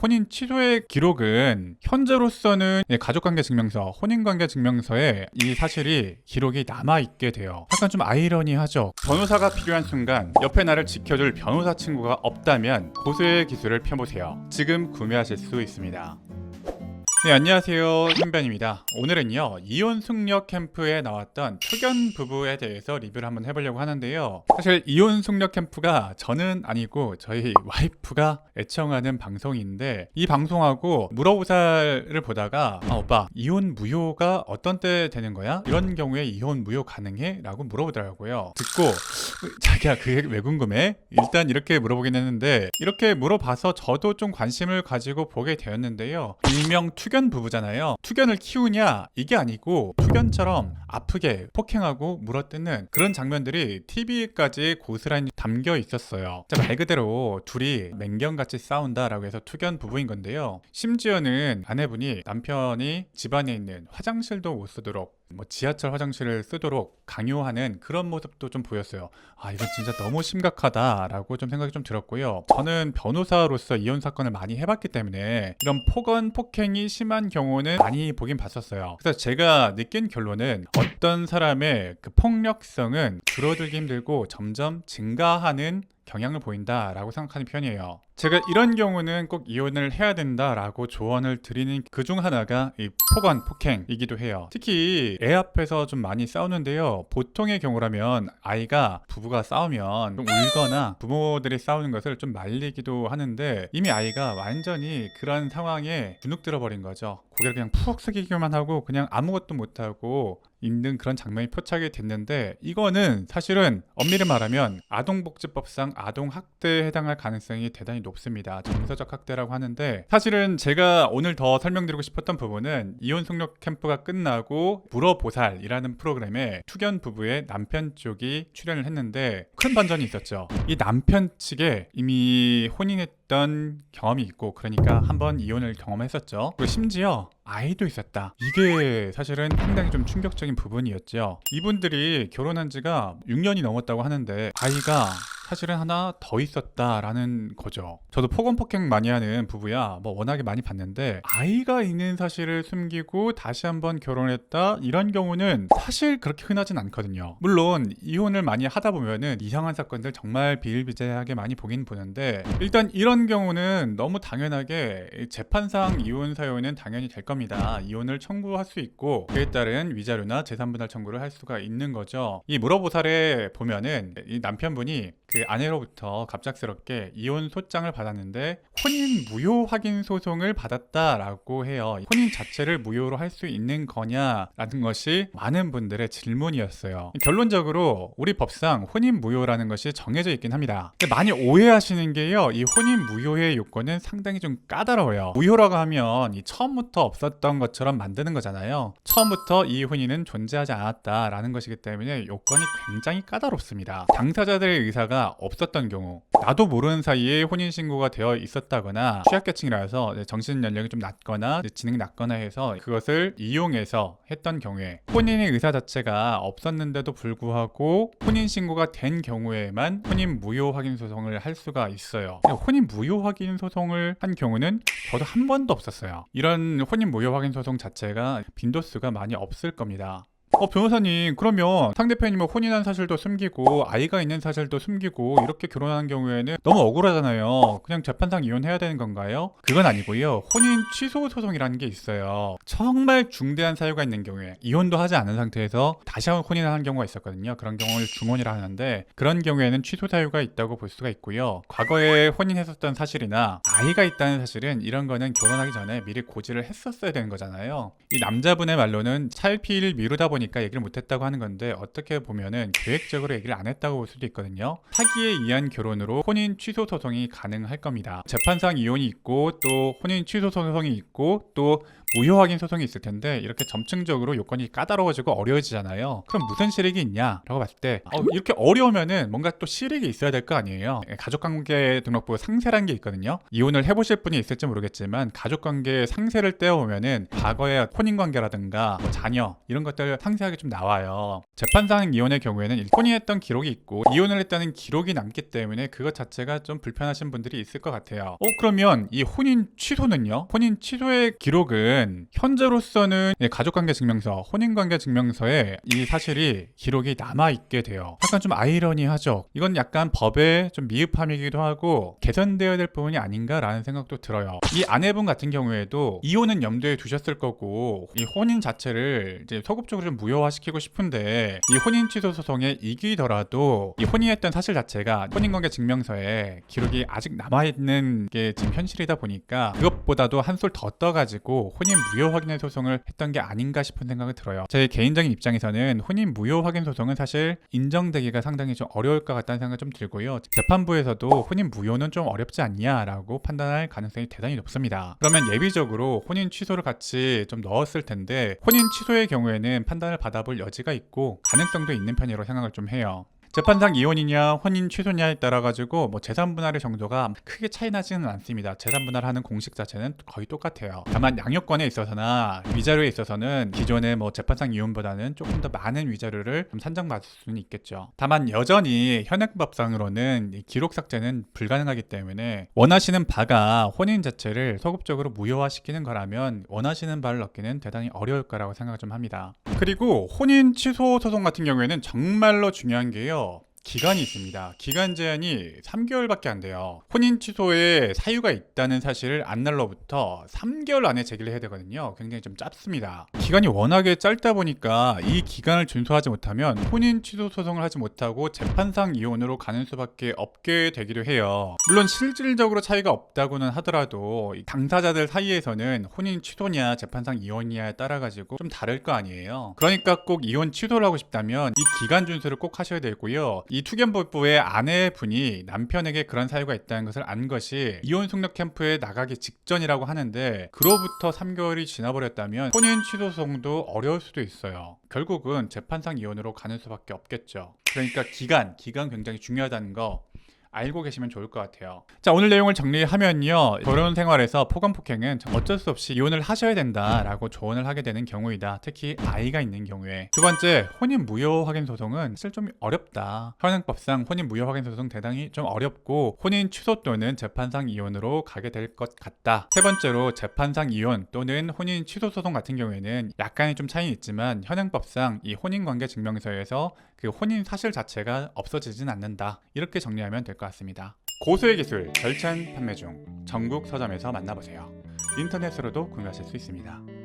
혼인 취소의 기록은 현재로서는 가족관계증명서, 혼인관계증명서에 이 사실이 기록이 남아있게 돼요. 약간 좀 아이러니하죠. 변호사가 필요한 순간 옆에 나를 지켜줄 변호사 친구가 없다면 고소의 기술을 펴보세요. 지금 구매하실 수 있습니다. 네, 안녕하세요. 현변입니다. 오늘은요, 이혼 숙녀 캠프에 나왔던 투견 부부에 대해서 리뷰를 한번 해보려고 하는데요. 사실 이혼 숙녀 캠프가 저는 아니고 저희 와이프가 애청하는 방송인데, 이 방송하고 물어보살을 보다가 오빠 이혼 무효가 어떤 때 되는 거야? 이런 경우에 이혼 무효 가능해? 라고 물어보더라고요. 듣고 자기야 그게 왜 궁금해? 일단 이렇게 물어보긴 했는데, 이렇게 물어봐서 저도 좀 관심을 가지고 보게 되었는데요. 일명 투견 부부잖아요. 투견을 키우냐? 이게 아니고 투견처럼 아프게 폭행하고 물어뜯는 그런 장면들이 TV까지 고스란히 담겨 있었어요. 말 그대로 둘이 맹경같이 싸운다라고 해서 투견 부부인 건데요. 심지어는 아내분이 남편이 집안에 있는 화장실도 못 쓰도록, 지하철 화장실을 쓰도록 강요하는 그런 모습도 좀 보였어요. 이건 진짜 너무 심각하다라고 좀 생각이 좀 들었고요. 저는 변호사로서 이혼 사건을 많이 해봤기 때문에 이런 폭언, 폭행이 심한 경우는 많이 보긴 봤었어요. 그래서 제가 느낀 결론은 어떤 사람의 그 폭력성은 줄어들기 힘들고 점점 증가하는 경향을 보인다라고 생각하는 편이에요. 제가 이런 경우는 꼭 이혼을 해야 된다라고 조언을 드리는 그 중 하나가 이 폭언, 폭행이기도 해요. 특히 애 앞에서 좀 많이 싸우는데요. 보통의 경우라면 아이가 부부가 싸우면 좀 울거나 부모들이 싸우는 것을 좀 말리기도 하는데, 이미 아이가 완전히 그런 상황에 주눅 들어버린 거죠. 고개를 그냥 푹 숙이기만 하고 그냥 아무것도 못하고 있는 그런 장면이 포착이 됐는데, 이거는 사실은 엄밀히 말하면 아동복지법상 아동학대에 해당할 가능성이 대단히 높습니다. 정서적 학대라고 하는데, 사실은 제가 오늘 더 설명드리고 싶었던 부분은 이혼 숙녀 캠프가 끝나고 물어보살이라는 프로그램에 투견 부부의 남편 쪽이 출연을 했는데 큰 반전이 있었죠. 이 남편 측에 이미 혼인했던 경험이 있고, 그러니까 한번 이혼을 경험했었죠. 그리고 심지어 아이도 있었다. 이게 사실은 상당히 좀 충격적인 부분이었죠. 이분들이 결혼한 지가 6년이 넘었다고 하는데 아이가 사실은 하나 더 있었다라는 거죠. 저도 폭언 폭행 많이 하는 부부야 워낙에 많이 봤는데, 아이가 있는 사실을 숨기고 다시 한번 결혼했다, 이런 경우는 사실 그렇게 흔하진 않거든요. 물론 이혼을 많이 하다 보면은 이상한 사건들 정말 비일비재하게 많이 보긴 보는데, 일단 이런 경우는 너무 당연하게 재판상 이혼 사유는 당연히 될 겁니다. 이혼을 청구할 수 있고 그에 따른 위자료나 재산분할 청구를 할 수가 있는 거죠. 이 물어보살에 보면은 이 남편분이 그 아내로부터 갑작스럽게 이혼 소장을 받았는데 혼인 무효 확인 소송을 받았다라고 해요. 혼인 자체를 무효로 할 수 있는 거냐라는 것이 많은 분들의 질문이었어요. 결론적으로 우리 법상 혼인 무효라는 것이 정해져 있긴 합니다. 근데 많이 오해하시는 게요, 이 혼인 무효의 요건은 상당히 좀 까다로워요. 무효라고 하면 이 처음부터 없었던 것처럼 만드는 거잖아요. 처음부터 이 혼인은 존재하지 않았다라는 것이기 때문에 요건이 굉장히 까다롭습니다. 당사자들의 의사가 없었던 경우, 나도 모르는 사이에 혼인신고가 되어 있었다거나 취약계층이라서 정신 연령이 좀 낮거나 지능이 낮거나 해서 그것을 이용해서 했던 경우에, 혼인의 의사 자체가 없었는데도 불구하고 혼인신고가 된 경우에만 혼인 무효 확인 소송을 할 수가 있어요. 혼인 무효 확인 소송을 한 경우는 저도 한 번도 없었어요. 이런 혼인 무효 확인 소송 자체가 빈도수가 많이 없을 겁니다. 변호사님, 그러면 상대편이 혼인한 사실도 숨기고 아이가 있는 사실도 숨기고 이렇게 결혼하는 경우에는 너무 억울하잖아요. 그냥 재판상 이혼해야 되는 건가요? 그건 아니고요. 혼인 취소 소송이라는 게 있어요. 정말 중대한 사유가 있는 경우에, 이혼도 하지 않은 상태에서 다시 한번 혼인을 하는 경우가 있었거든요. 그런 경우를 중혼이라 하는데, 그런 경우에는 취소 사유가 있다고 볼 수가 있고요. 과거에 혼인했었던 사실이나 아이가 있다는 사실은, 이런 거는 결혼하기 전에 미리 고지를 했었어야 되는 거잖아요. 이 남자분의 말로는 차일피일 미루다 보니까 얘기를 못했다고 하는 건데, 어떻게 보면은 계획적으로 얘기를 안 했다고 볼 수도 있거든요. 사기에 의한 결혼으로 혼인 취소 소송이 가능할 겁니다. 재판상 이혼이 있고 또 혼인 취소 소송이 있고 또 무효 확인 소송이 있을 텐데 이렇게 점층적으로 요건이 까다로워지고 어려워지잖아요. 그럼 무슨 실익이 있냐라고 봤을 때 이렇게 어려우면은 뭔가 또 실익이 있어야 될 거 아니에요. 가족관계 등록부 상세라는 게 있거든요. 이혼을 해보실 분이 있을지 모르겠지만 가족관계 상세를 떼어보면은 과거의 혼인관계라든가 뭐 자녀 이런 것들 상세하게 좀 나와요. 재판상 이혼의 경우에는 혼인했던 기록이 있고 이혼을 했다는 기록이 남기 때문에 그것 자체가 좀 불편하신 분들이 있을 것 같아요. 그러면 이 혼인 취소는요? 혼인 취소의 기록은 현재로서는 가족관계증명서, 혼인관계증명서에 이 사실이 기록이 남아있게 돼요. 약간 좀 아이러니하죠. 이건 약간 법의 좀 미흡함이기도 하고 개선되어야 될 부분이 아닌가라는 생각도 들어요. 이 아내분 같은 경우에도 이혼은 염두에 두셨을 거고 이 혼인 자체를 이제 소급적으로 좀 무효화시키고 싶은데 이 혼인 취소 소송에 이기더라도 이 혼인했던 사실 자체가 혼인관계증명서에 기록이 아직 남아있는 게 지금 현실이다 보니까 그것보다도 한술 더 떠가지고 혼인 무효 확인의 소송을 했던 게 아닌가 싶은 생각이 들어요. 제 개인적인 입장에서는 혼인 무효 확인 소송은 사실 인정되기가 상당히 좀 어려울 것 같다는 생각이 좀 들고요. 재판부에서도 혼인 무효는 좀 어렵지 않냐라고 판단할 가능성이 대단히 높습니다. 그러면 예비적으로 혼인 취소를 같이 좀 넣었을 텐데 혼인 취소의 경우에는 판단을 받아볼 여지가 있고 가능성도 있는 편이라고 생각을 좀 해요. 재판상 이혼이냐 혼인 취소냐에 따라 가지고 뭐 재산 분할의 정도가 크게 차이 나지는 않습니다. 재산 분할하는 공식 자체는 거의 똑같아요. 다만 양육권에 있어서나 위자료에 있어서는 기존의 뭐 재판상 이혼보다는 조금 더 많은 위자료를 좀 산정받을 수는 있겠죠. 다만 여전히 현행법상으로는 이 기록 삭제는 불가능하기 때문에 원하시는 바가 혼인 자체를 소급적으로 무효화시키는 거라면 원하시는 바를 얻기는 대단히 어려울 거라고 생각을 좀 합니다. 그리고 혼인 취소 소송 같은 경우에는 정말로 중요한 게요. 기간이 있습니다. 기간 제한이 3개월밖에 안 돼요. 혼인 취소에 사유가 있다는 사실을 안 날로부터 3개월 안에 제기를 해야 되거든요. 굉장히 좀 짧습니다. 기간이 워낙에 짧다 보니까 이 기간을 준수하지 못하면 혼인 취소 소송을 하지 못하고 재판상 이혼으로 가는 수밖에 없게 되기도 해요. 물론 실질적으로 차이가 없다고는 하더라도 당사자들 사이에서는 혼인 취소냐 재판상 이혼이냐에 따라 가지고 좀 다를 거 아니에요. 그러니까 꼭 이혼 취소를 하고 싶다면 이 기간 준수를 꼭 하셔야 되고요. 이 투견부부의 아내분이 남편에게 그런 사유가 있다는 것을 안 것이 이혼 속력 캠프에 나가기 직전이라고 하는데 그로부터 3개월이 지나버렸다면 혼인 취소 소송도 어려울 수도 있어요. 결국은 재판상 이혼으로 가는 수밖에 없겠죠. 그러니까 기간 굉장히 중요하다는 거 알고 계시면 좋을 것 같아요. 자, 오늘 내용을 정리하면요. 결혼 생활에서 포관폭행은 어쩔 수 없이 이혼을 하셔야 된다라고 조언을 하게 되는 경우이다. 특히 아이가 있는 경우에. 두 번째, 혼인 무효 확인 소송은 사실 좀 어렵다. 현행법상 혼인 무효 확인 소송 대단히 좀 어렵고 혼인 취소 또는 재판상 이혼으로 가게 될 것 같다. 세 번째로 재판상 이혼 또는 혼인 취소 소송 같은 경우에는 약간의 좀 차이는 있지만 현행법상 이 혼인관계 증명서에서 그 혼인 사실 자체가 없어지진 않는다. 이렇게 정리하면 될 것 같습니다. 고소의 기술 절찬 판매 중 전국 서점에서 만나보세요. 인터넷으로도 구매하실 수 있습니다.